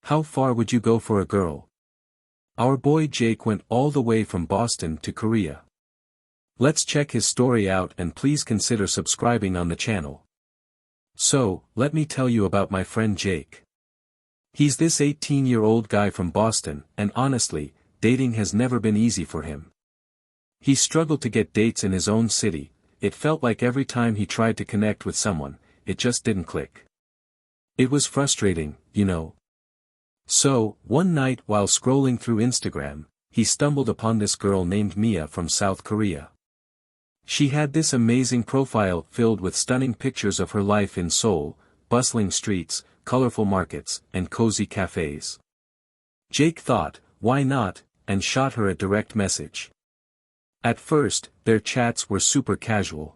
How far would you go for a girl? Our boy Jake went all the way from Boston to Korea. Let's check his story out and please consider subscribing on the channel. So, let me tell you about my friend Jake. He's this 18-year-old guy from Boston, and honestly, dating has never been easy for him. He struggled to get dates in his own city. It felt like every time he tried to connect with someone, it just didn't click. It was frustrating, you know. So, one night while scrolling through Instagram, he stumbled upon this girl named Mia from South Korea. She had this amazing profile filled with stunning pictures of her life in Seoul, bustling streets, colorful markets, and cozy cafes. Jake thought, why not, and shot her a direct message. At first, their chats were super casual.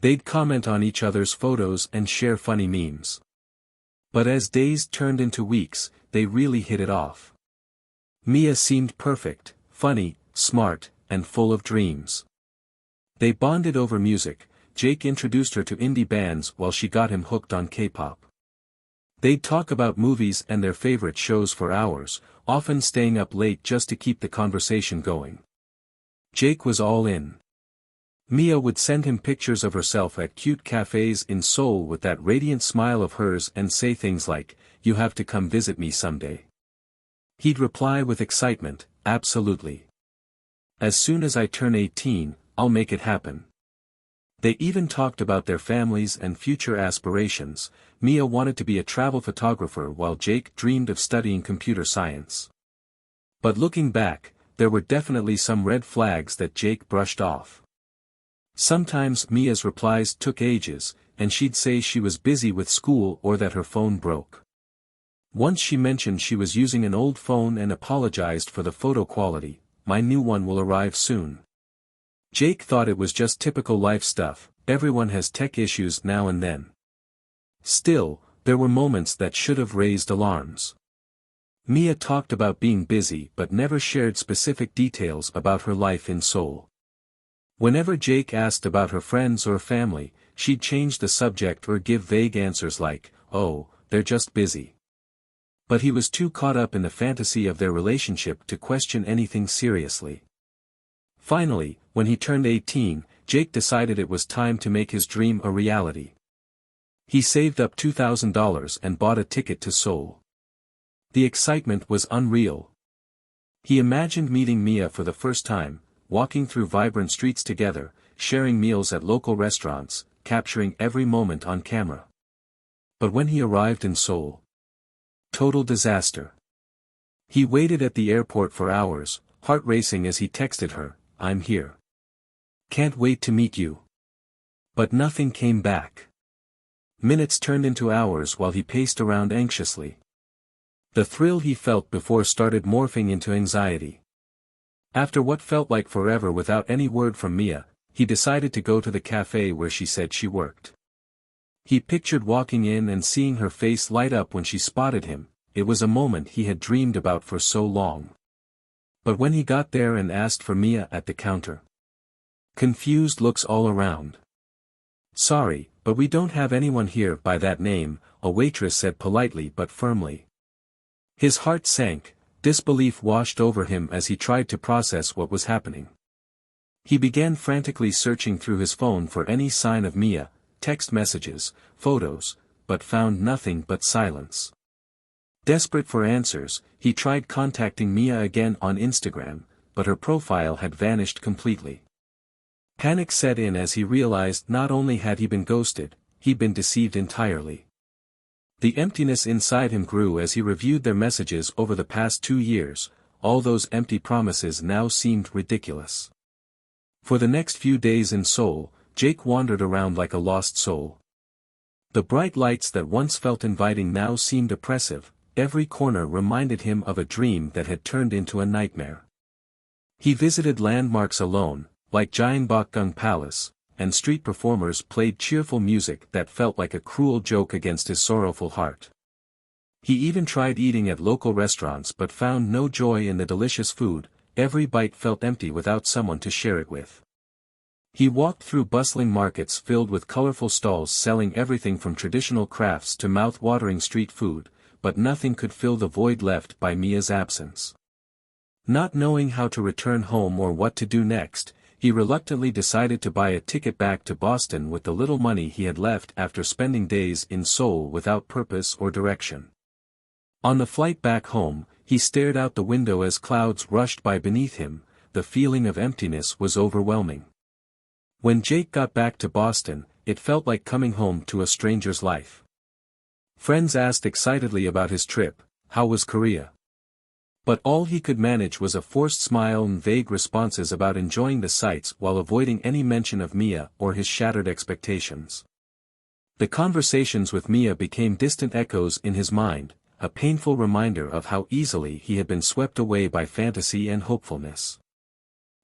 They'd comment on each other's photos and share funny memes. But as days turned into weeks, they really hit it off. Mia seemed perfect, funny, smart, and full of dreams. They bonded over music. Jake introduced her to indie bands while she got him hooked on K-pop. They'd talk about movies and their favorite shows for hours, often staying up late just to keep the conversation going. Jake was all in. Mia would send him pictures of herself at cute cafes in Seoul with that radiant smile of hers and say things like, "You have to come visit me someday." He'd reply with excitement, "Absolutely. As soon as I turn 18, I'll make it happen." They even talked about their families and future aspirations. Mia wanted to be a travel photographer while Jake dreamed of studying computer science. But looking back, there were definitely some red flags that Jake brushed off. Sometimes Mia's replies took ages, and she'd say she was busy with school or that her phone broke. Once she mentioned she was using an old phone and apologized for the photo quality. "My new one will arrive soon." Jake thought it was just typical life stuff. Everyone has tech issues now and then. Still, there were moments that should have raised alarms. Mia talked about being busy but never shared specific details about her life in Seoul. Whenever Jake asked about her friends or family, she'd change the subject or give vague answers like, "Oh, they're just busy." But he was too caught up in the fantasy of their relationship to question anything seriously. Finally, when he turned 18, Jake decided it was time to make his dream a reality. He saved up $2,000 and bought a ticket to Seoul. The excitement was unreal. He imagined meeting Mia for the first time, walking through vibrant streets together, sharing meals at local restaurants, capturing every moment on camera. But when he arrived in Seoul, total disaster. He waited at the airport for hours, heart racing as he texted her, "I'm here. Can't wait to meet you." But nothing came back. Minutes turned into hours while he paced around anxiously. The thrill he felt before started morphing into anxiety. After what felt like forever without any word from Mia, he decided to go to the cafe where she said she worked. He pictured walking in and seeing her face light up when she spotted him. It was a moment he had dreamed about for so long. But when he got there and asked for Mia at the counter, confused looks all around. "Sorry, but we don't have anyone here by that name," a waitress said politely but firmly. His heart sank, disbelief washed over him as he tried to process what was happening. He began frantically searching through his phone for any sign of Mia, text messages, photos, but found nothing but silence. Desperate for answers, he tried contacting Mia again on Instagram, but her profile had vanished completely. Panic set in as he realized not only had he been ghosted, he'd been deceived entirely. The emptiness inside him grew as he reviewed their messages over the past 2 years. All those empty promises now seemed ridiculous. For the next few days in Seoul, Jake wandered around like a lost soul. The bright lights that once felt inviting now seemed oppressive. Every corner reminded him of a dream that had turned into a nightmare. He visited landmarks alone, like Gyeongbokgung Palace, and street performers played cheerful music that felt like a cruel joke against his sorrowful heart. He even tried eating at local restaurants but found no joy in the delicious food. Every bite felt empty without someone to share it with. He walked through bustling markets filled with colorful stalls selling everything from traditional crafts to mouth-watering street food, but nothing could fill the void left by Mia's absence. Not knowing how to return home or what to do next, he reluctantly decided to buy a ticket back to Boston with the little money he had left after spending days in Seoul without purpose or direction. On the flight back home, he stared out the window as clouds rushed by beneath him. The feeling of emptiness was overwhelming. When Jake got back to Boston, it felt like coming home to a stranger's life. Friends asked excitedly about his trip. How was Korea? But all he could manage was a forced smile and vague responses about enjoying the sights while avoiding any mention of Mia or his shattered expectations. The conversations with Mia became distant echoes in his mind, a painful reminder of how easily he had been swept away by fantasy and hopefulness.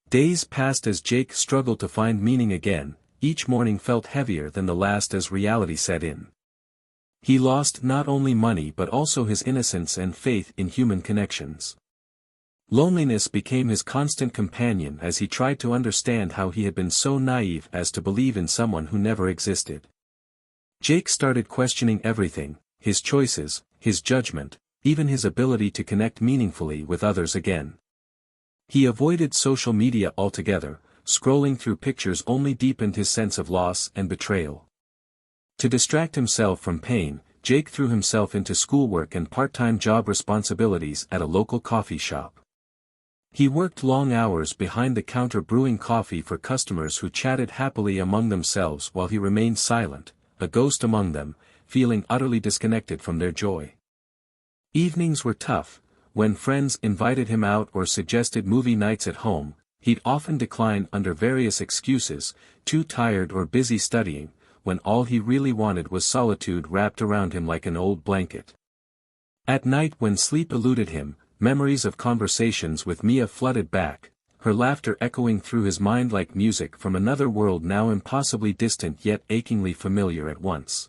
Days passed as Jake struggled to find meaning again. Each morning felt heavier than the last as reality set in. He lost not only money but also his innocence and faith in human connections. Loneliness became his constant companion as he tried to understand how he had been so naive as to believe in someone who never existed. Jake started questioning everything, his choices, his judgment, even his ability to connect meaningfully with others again. He avoided social media altogether, scrolling through pictures only deepened his sense of loss and betrayal. To distract himself from pain, Jake threw himself into schoolwork and part-time job responsibilities at a local coffee shop. He worked long hours behind the counter brewing coffee for customers who chatted happily among themselves while he remained silent, a ghost among them, feeling utterly disconnected from their joy. Evenings were tough. When friends invited him out or suggested movie nights at home, he'd often decline under various excuses, too tired or busy studying, when all he really wanted was solitude wrapped around him like an old blanket. At night when sleep eluded him, memories of conversations with Mia flooded back, her laughter echoing through his mind like music from another world now impossibly distant yet achingly familiar at once.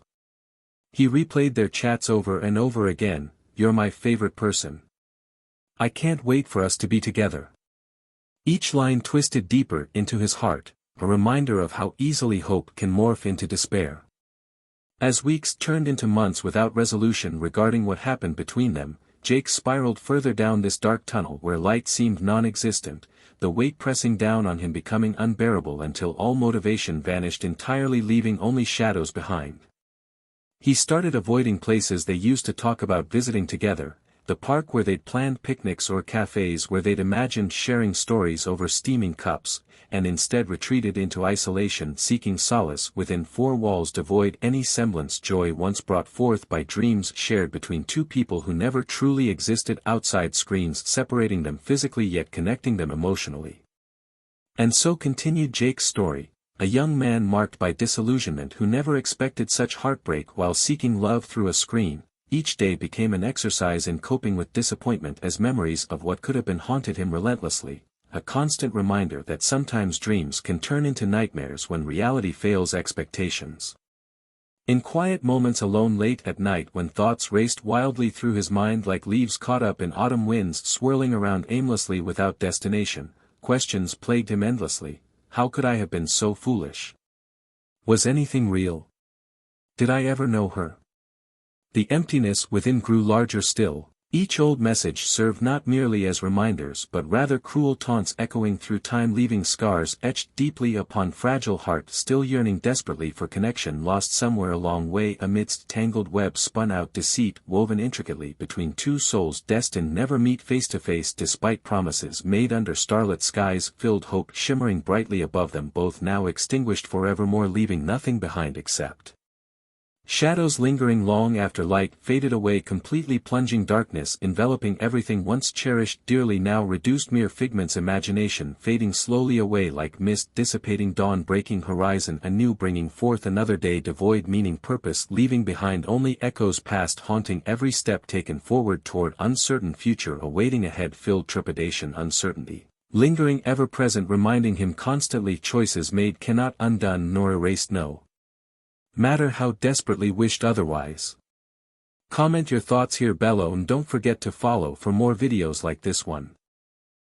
He replayed their chats over and over again. You're my favorite person. I can't wait for us to be together. Each line twisted deeper into his heart, a reminder of how easily hope can morph into despair. As weeks turned into months without resolution regarding what happened between them, Jake spiraled further down this dark tunnel where light seemed non-existent, the weight pressing down on him becoming unbearable until all motivation vanished entirely, leaving only shadows behind. He started avoiding places they used to talk about visiting together, the park where they'd planned picnics or cafes where they'd imagined sharing stories over steaming cups, and instead retreated into isolation seeking solace within four walls devoid any semblance joy once brought forth by dreams shared between two people who never truly existed outside screens separating them physically yet connecting them emotionally. And so continued Jake's story, a young man marked by disillusionment who never expected such heartbreak while seeking love through a screen. Each day became an exercise in coping with disappointment as memories of what could have been haunted him relentlessly, a constant reminder that sometimes dreams can turn into nightmares when reality fails expectations. In quiet moments alone late at night when thoughts raced wildly through his mind like leaves caught up in autumn winds swirling around aimlessly without destination, questions plagued him endlessly. How could I have been so foolish? Was anything real? Did I ever know her? The emptiness within grew larger still. Each old message served not merely as reminders but rather cruel taunts echoing through time, leaving scars etched deeply upon fragile heart still yearning desperately for connection lost somewhere along way amidst tangled webs spun out deceit woven intricately between two souls destined never meet face to face despite promises made under starlit skies filled hope shimmering brightly above them both now extinguished forevermore leaving nothing behind except shadows lingering long after light faded away completely plunging darkness enveloping everything once cherished dearly now reduced mere figments imagination fading slowly away like mist dissipating dawn breaking horizon anew bringing forth another day devoid meaning purpose leaving behind only echoes past haunting every step taken forward toward uncertain future awaiting ahead filled trepidation uncertainty lingering ever present reminding him constantly choices made cannot undone nor erased no matter how desperately wished otherwise. Comment your thoughts here below and don't forget to follow for more videos like this one.